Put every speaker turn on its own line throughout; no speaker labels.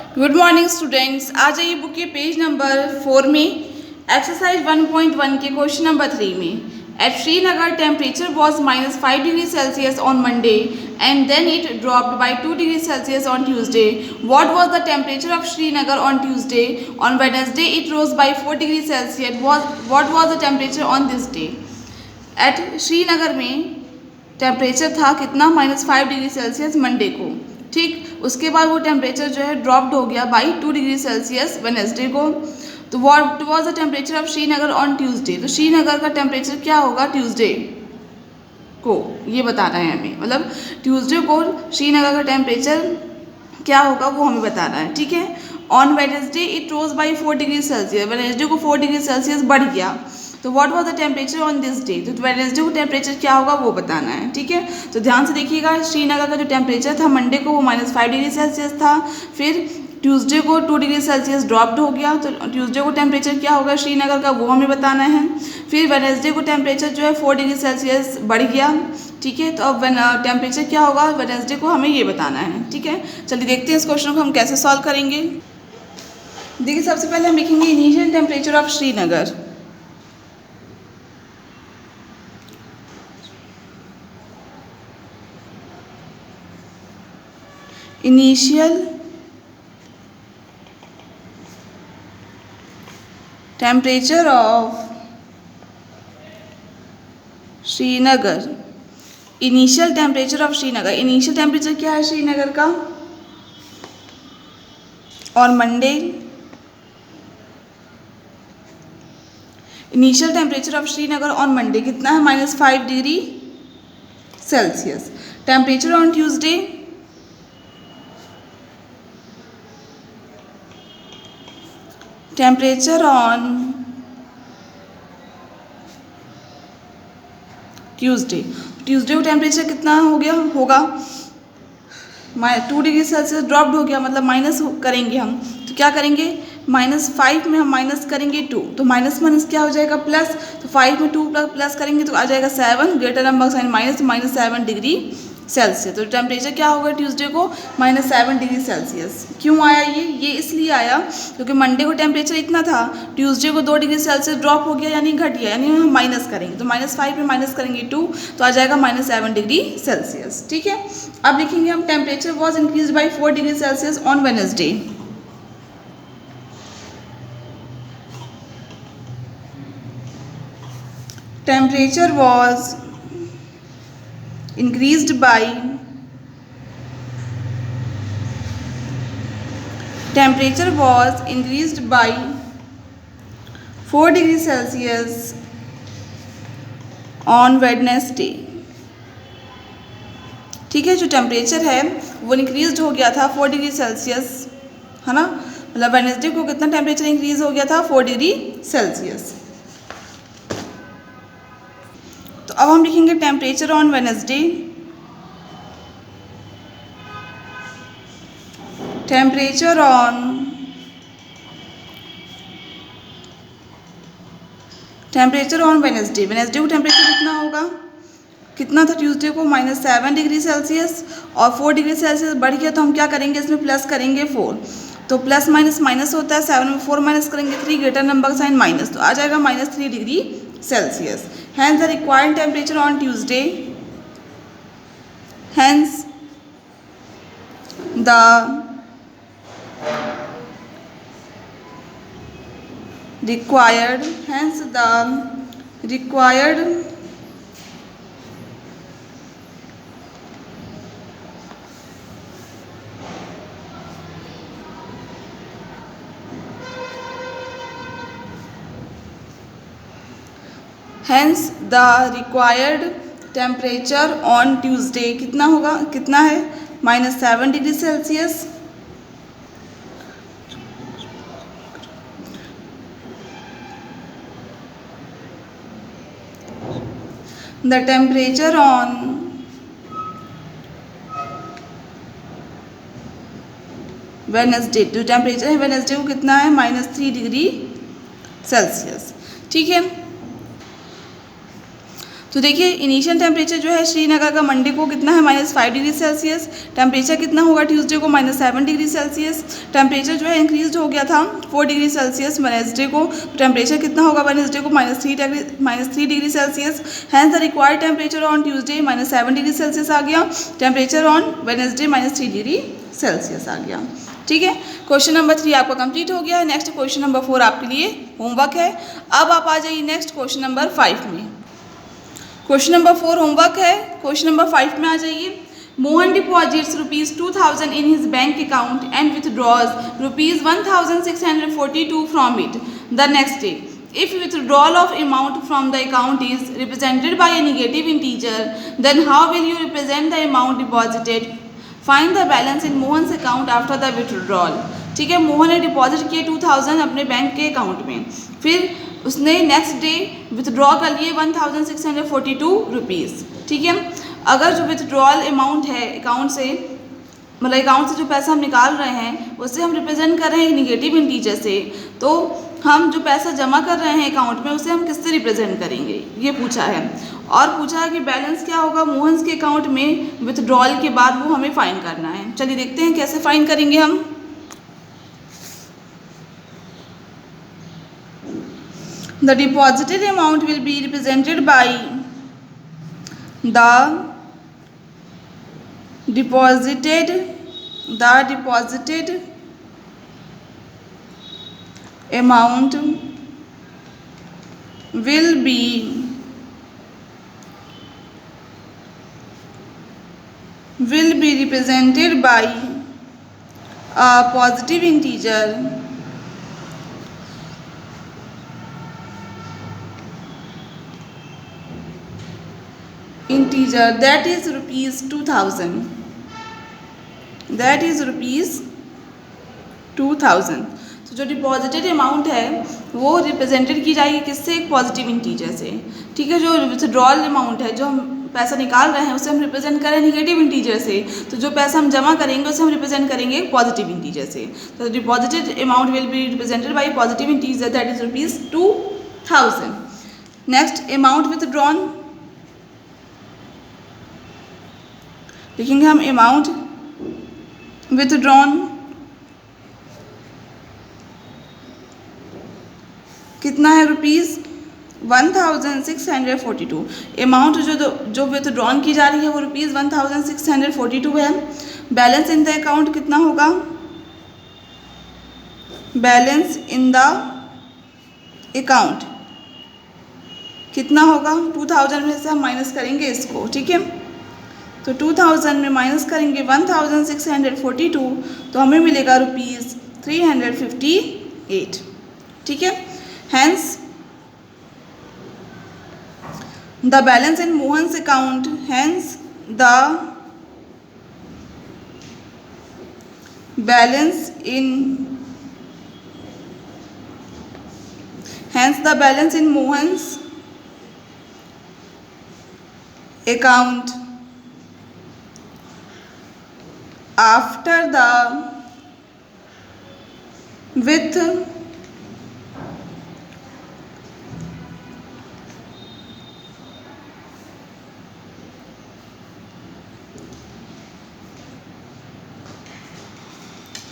Good morning students. आ जाइए book के page number 4 में एक्सरसाइज 1.1 के क्वेश्चन नंबर 3 में। At Srinagar temperature was -5 degree Celsius on Monday and then it dropped by 2 degree Celsius on Tuesday. What was the temperature of Srinagar on Tuesday? On Wednesday it rose by 4 degree Celsius. What was the temperature on this day? At Srinagar में temperature था कितना? -5 degree Celsius Monday को। ठीक, उसके बाद वो temperature जो है ड्रॉप्ड हो गया बाई 2 डिग्री सेल्सियस वेडनेसडे को। तो what was the temperature of Srinagar on Tuesday? तो श्रीनगर का टेम्परेचर क्या होगा ट्यूसडे को, ये बताना है हमें। मतलब ट्यूसडे को श्रीनगर का टेम्परेचर क्या होगा वो हमें बताना है। ठीक है। On Wednesday it rose by 4 degree Celsius. Wednesday को 4 डिग्री सेल्सियस बढ़ गया। तो what was the temperature on this day? तो वेडनेसडे को टेम्परेचर क्या होगा वो बताना है। ठीक है। तो ध्यान से देखिएगा, श्रीनगर का जो टेम्परेचर था मंडे को वो -5 डिग्री सेल्सियस था। फिर ट्यूसडे को 2 डिग्री सेल्सियस ड्रॉप्ड हो गया। तो ट्यूसडे को टेम्परेचर क्या होगा श्रीनगर का वो हमें बताना है। फिर वेडनेसडे को टेम्परेचर जो है 4 डिग्री सेल्सियस बढ़ गया। ठीक है। तो अब टेम्परेचर क्या होगा वेडनेसडे को हमें ये बताना है। ठीक है। चलिए देखते हैं इस क्वेश्चन को हम कैसे सॉल्व करेंगे। देखिए, सबसे पहले हम लिखेंगे initial temperature of Srinagar. Initial temperature of Srinagar. Initial temperature of Srinagar, initial temperature क्या है श्रीनगर का और Monday? Initial temperature of Srinagar on Monday कितना है? -5 degree Celsius. Temperature on Tuesday temperature on Tuesday, Tuesday को टेम्परेचर कितना हो गया होगा? 2 डिग्री सेल्सियस ड्रॉप्ड हो गया, मतलब माइनस करेंगे हम। तो क्या करेंगे? -5 में हम माइनस करेंगे 2, तो माइनस माइनस क्या हो जाएगा? प्लस। तो 5 में 2 प्लस करेंगे तो आ जाएगा 7, greater number sign minus, -7 degree Celsius. तो टेम्परेचर क्या होगा ट्यूसडे को? -7 डिग्री सेल्सियस। क्यों आया ये इसलिए आया क्योंकि मंडे को टेम्परेचर इतना था, ट्यूसडे को 2 डिग्री सेल्सियस ड्रॉप हो गया यानी घट गया, यानी हम माइनस करेंगे। तो -5 में माइनस करेंगे 2 तो आ जाएगा -7 डिग्री सेल्सियस। ठीक है। अब लिखेंगे हम temperature was increase by 4 degree Celsius on Wednesday. Temperature was increased by 4 degree Celsius on Wednesday। ठीक है, जो टेम्परेचर है वो इंक्रीज हो गया था 4 डिग्री सेल्सियस, है ना। मतलब वेडनेसडे को कितना टेम्परेचर इंक्रीज हो गया था? 4 डिग्री सेल्सियस। तो अब हम लिखेंगे temperature on Wednesday. Temperature on Wednesday, Wednesday को टेम्परेचर कितना होगा? कितना था ट्यूसडे को? -7 डिग्री सेल्सियस, और 4 डिग्री सेल्सियस बढ़ गया तो हम क्या करेंगे? इसमें प्लस करेंगे 4। तो प्लस माइनस माइनस होता है, 7 में 4 माइनस करेंगे 3, ग्रेटर नंबर साइन माइनस, तो आ जाएगा -3 degree Celsius. Hence the required temperature on Tuesday, hence the required hence the required temperature on Tuesday कितना होगा? कितना है? -7 degree Celsius. The temperature on Wednesday, जो टेम्परेचर है वेडनेसडे को कितना है? -3 डिग्री सेल्सियस। ठीक है। तो देखिए इनिशियल टेम्परेचर जो है श्रीनगर का मंडे को कितना है -5 डिग्री सेल्सियस, टेम्परेचर कितना होगा ट्यूसडे को -7 डिग्री सेल्सियस, टेम्परेचर जो है इंक्रीज हो गया था 4 डिग्री सेल्सियस वेडनेसडे को, टेम्परेचर कितना होगा वेडनेसडे को -3 degree Celsius, hence the required temperature on Tuesday -7 degree Celsius आ गया, temperature on Wednesday -3 degree Celsius आ गया। ठीक है, क्वेश्चन नंबर 3 आपका कंप्लीट हो गया है। नेक्स्ट क्वेश्चन नंबर 4 आपके लिए होमवर्क है। अब आप आ जाइए नेक्स्ट क्वेश्चन नंबर 5 में। क्वेश्चन नंबर 4 होमवर्क है। क्वेश्चन नंबर 5 में आ जाइए। Mohan deposits ₹2000 in his bank account and withdraws ₹1642 from it the next day. If withdrawal of amount from the account is represented by a negative integer, then how will you represent the amount deposited? Find the balance in Mohan's account after the withdrawal. ठीक है, मोहन ने deposit किए 2000 अपने bank के account में, फिर उसने next day withdraw कर लिए 1642 रुपीज़। ठीक है, अगर जो विथड्रॉल अमाउंट है अकाउंट से, मतलब अकाउंट से जो पैसा हम निकाल रहे हैं उससे हम रिप्रेजेंट कर रहे हैं एक निगेटिव इंटीजर से, तो हम जो पैसा जमा कर रहे हैं अकाउंट में उसे हम किससे रिप्रेजेंट करेंगे, ये पूछा है। और पूछा है कि बैलेंस क्या होगा मोहन के अकाउंट में विथड्रॉल के बाद, वो हमें फाइंड करना है। चलिए देखते हैं कैसे फाइंड करेंगे हम। The deposited amount will be represented by the deposited amount will be represented by a positive integer that is ₹2000, तो जो डिपॉजिटेड अमाउंट है वो रिप्रेजेंटेड की जाएगी किससे, एक पॉजिटिव इंटीजर से। ठीक है, जो विथड्रॉल अमाउंट है, जो हम पैसा निकाल रहे हैं उसे हम रिप्रेजेंट करें निगेटिव इंटीजर से, तो जो पैसा हम जमा करेंगे उसे हम रिप्रेजेंट करेंगे एक पॉजिटिव इंटीजर से। तो deposited amount will be represented by positive integer that is ₹2000। Next amount withdrawn, लिखेंगे हम अमाउंट विथड्रॉन कितना है ₹1642। अमाउंट जो विथड्रॉन की जा रही है वो ₹1642 है। बैलेंस इन द अकाउंट कितना होगा, बैलेंस इन द अकाउंट कितना होगा, 2000 में से हम माइनस करेंगे इसको। ठीक है, तो 2000 में माइनस करेंगे 1642 तो हमें मिलेगा ₹358। ठीक है, hence the balance in Mohan's account, hence the balance in Mohan's account after the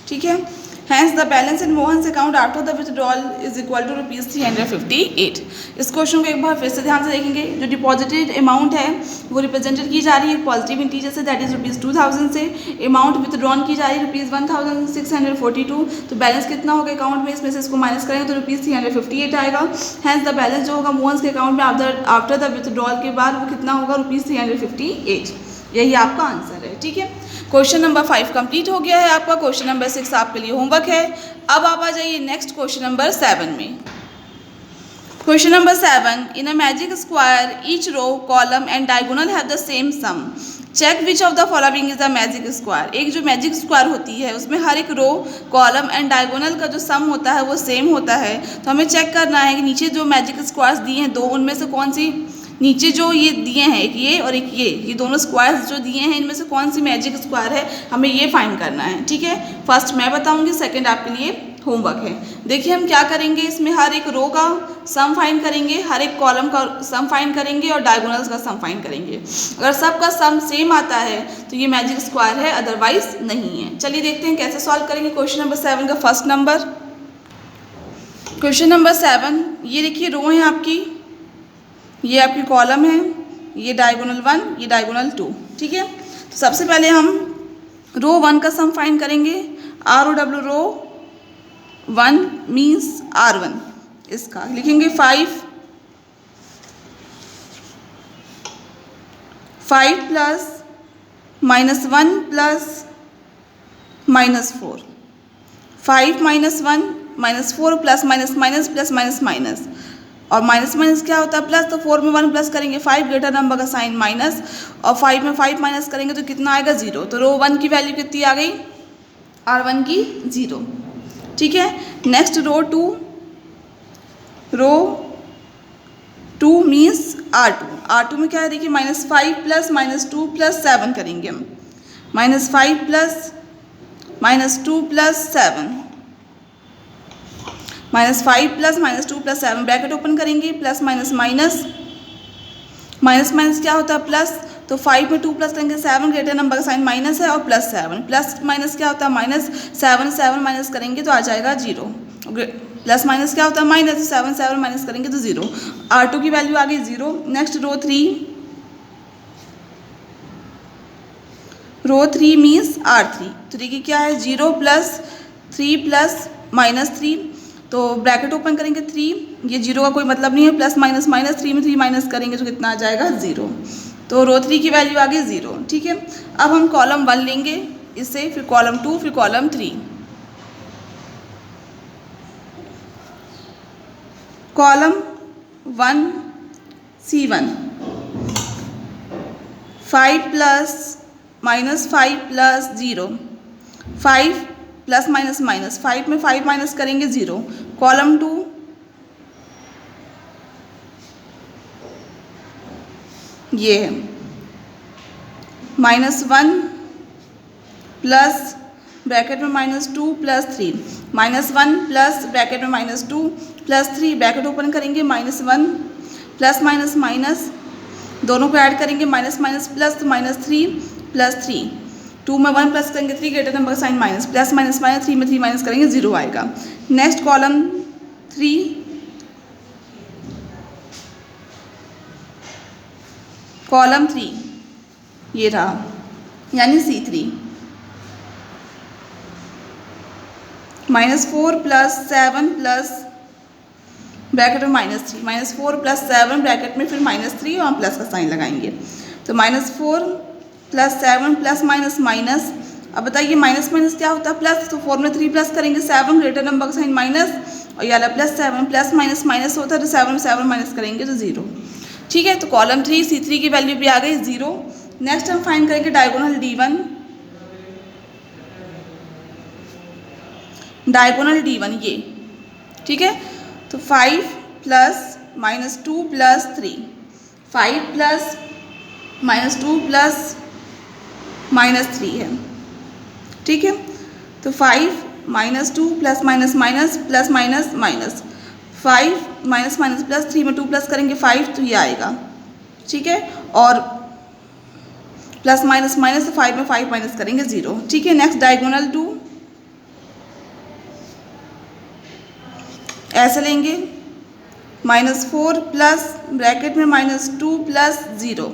ठीक है, hence the balance in Mohan's account after the withdrawal is equal to ₹358। इस क्वेश्चन को एक बार फिर से ध्यान से देखेंगे। जो डिपॉजिटेड अमाउंट है वो रिप्रेजेंटेड की जा रही है positive integer say that is ₹2000 से, अमाउंट विथड्रॉन की जा रही है ₹1642, तो बैलेंस कितना होगा अकाउंट में, इसमें से इसको माइनस करेंगे तो ₹358 आएगा। हैंस द बैलेंस जो होगा मोहन्स के अकाउंट में आफ्टर द विथड्रॉल के बाद वो कितना होगा ₹358। यही आपका आंसर है। ठीक है, क्वेश्चन नंबर 5 कंप्लीट हो गया है आपका। क्वेश्चन नंबर 6 आपके लिए होमवर्क है। अब आप आ जाइए नेक्स्ट क्वेश्चन नंबर 7 में। Question number 7, in a magic square each row column and diagonal have the same sum, check which of the following is the magic square. एक जो मैजिक स्क्वायर होती है उसमें हर एक रो कॉलम एंड डायगोनल का जो सम होता है वो सेम होता है, तो हमें चेक करना है कि नीचे जो मैजिक स्क्वायर्स दिए हैं दो, उनमें से कौन सी नीचे जो ये दिए हैं, एक ये और एक ये दोनों स्क्वायर्स जो दिए हैं, इनमें से कौन सी मैजिक स्क्वायर है, हमें ये फाइंड करना है। ठीक है, फर्स्ट मैं बताऊंगी, सेकंड आपके लिए होमवर्क है। देखिए हम क्या करेंगे, इसमें हर एक रो का सम फाइंड करेंगे, हर एक कॉलम का सम फाइंड करेंगे और डायगोनल्स का सम फाइंड करेंगे। अगर सबका सम सेम आता है तो ये मैजिक स्क्वायर है, अदरवाइज नहीं है। चलिए देखते हैं कैसे सॉल्व करेंगे। क्वेश्चन नंबर 7 का फर्स्ट नंबर, क्वेश्चन नंबर 7, ये देखिए रो है आपकी, ये आपकी कॉलम है, ये डायगोनल 1, ये डायगोनल 2। ठीक है, तो सबसे पहले हम रो 1 का सम फाइंड करेंगे। ROW रो 1 मीन्स R1, इसका लिखेंगे 5 plus -1 plus -4, 5 -1 -4 plus minus minus plus minus minus, और माइनस माइनस क्या होता है प्लस, तो 4 में 1 प्लस करेंगे 5, ग्रेटर नंबर का साइन माइनस, और 5 में 5 माइनस करेंगे तो कितना आएगा 0। तो रो 1 की वैल्यू कितनी आ गई, R1 की 0। ठीक है, नेक्स्ट रो 2 मीन्स R2 में क्या है देखिए, -5 प्लस -2 प्लस 7 करेंगे हम, -5 plus -2 plus 7, -5 plus -2 plus 7, bracket open करेंगे, plus minus minus, minus minus क्या होता है प्लस, तो 5 में 2 प्लस करेंगे 7, ग्रेटर नंबर का साइन माइनस है, और प्लस 7, प्लस माइनस क्या होता है माइनस, 7 माइनस करेंगे तो आ जाएगा 0, प्लस माइनस क्या होता है माइनस, 7 माइनस करेंगे तो 0। R2 की वैल्यू आ गई 0। नेक्स्ट रो 3 मीन्स R3, तो देखिए क्या है 0 प्लस 3 प्लस -3, तो ब्रैकेट ओपन करेंगे 3, ये 0 का कोई मतलब नहीं है, प्लस माइनस माइनस, 3 में 3 माइनस करेंगे तो कितना आ जाएगा 0। तो रो 3 की वैल्यू आ गई 0। ठीक है, अब हम कॉलम 1 लेंगे इससे, फिर कॉलम 2, फिर column 3। Column 1 C1, 5 plus -5 plus 0, 5 plus minus minus, 5 में 5 माइनस करेंगे 0। कॉलम 2 ये है -1 प्लस ब्रैकेट में -2 प्लस 3, -1 प्लस ब्रैकेट में -2 प्लस 3, ब्रैकेट ओपन करेंगे, -1 प्लस माइनस माइनस, दोनों को ऐड करेंगे, माइनस माइनस प्लस, तो -3 प्लस 3, 2 में 1 प्लस करेंगे 3, ग्रेटर नंबर का sign minus, plus minus minus, 3 में 3 माइनस करेंगे 0 आएगा। नेक्स्ट कॉलम 3, कॉलम 3 ये रहा, यानी C3, -4 प्लस 7 प्लस ब्रैकेट में -3, -4 प्लस 7 ब्रैकेट में फिर -3 और प्लस का साइन लगाएंगे, तो -4 प्लस 7 प्लस माइनस माइनस। अब बताइए माइनस माइनस क्या होता है प्लस, तो 4 में 3 प्लस करेंगे 7, ग्रेटर नंबर का साइन माइनस, और ये वाला +7, प्लस माइनस माइनस होता है तो 7 में 7 माइनस करेंगे तो 0। ठीक है, तो कॉलम 3 C3 की वैल्यू भी आ गई 0। नेक्स्ट हम फाइंड करेंगे डायगोनल D1, डायगोनल D1 ये। ठीक है, तो 5 प्लस -2 प्लस 3, 5 प्लस -2 प्लस -3 है। ठीक है, तो 5 -2 plus minus minus plus minus minus, 5 minus minus plus, 3 में 2 प्लस करेंगे 5 तो ये आएगा। ठीक है, और प्लस माइनस माइनस, तो 5 में 5 माइनस करेंगे 0। ठीक है, नेक्स्ट डायगोनल 2 ऐसे लेंगे, -4 प्लस ब्रैकेट में -2 प्लस 0,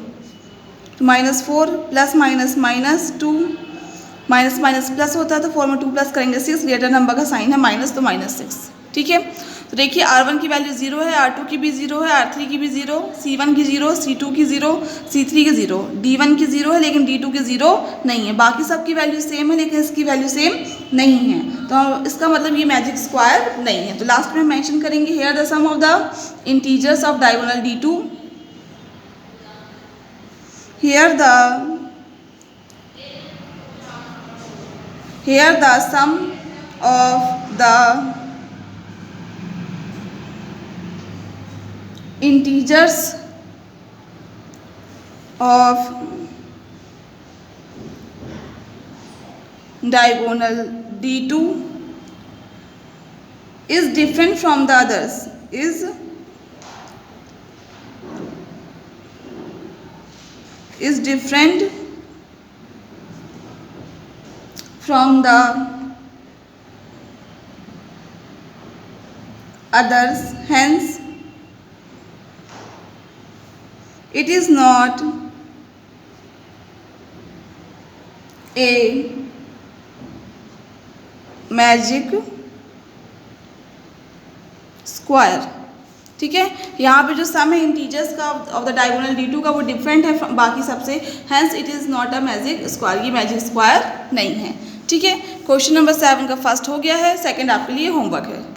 तो -4 plus minus minus 2, minus minus plus होता है तो 4 में 2 प्लस करेंगे 6, ग्रेटर नंबर का साइन है माइनस तो -6। ठीक है, तो देखिए R1 की वैल्यू 0 है, R2 की भी 0 है, R3 की भी 0, C1 की 0, C2 की 0, C3 की 0, D1 की 0 है लेकिन D2 की 0 नहीं है। बाकी सब की वैल्यू सेम है लेकिन इसकी वैल्यू सेम नहीं है, तो इसका मतलब ये मैजिक स्क्वायर नहीं है। तो लास्ट में मेंशन करेंगे here the sum of the integers of diagonal D2, here the sum of the integers of diagonal D2 is different from the others, is different from the others, hence it is not a magic square. ठीक है, यहाँ पे जो सम है integers का of the diagonal D2 का वो different है बाकी सबसे, hence it is not a magic square, ये मैजिक स्क्वायर नहीं है। ठीक है, क्वेश्चन नंबर 7 का फर्स्ट हो गया है, सेकंड आपके लिए होमवर्क है।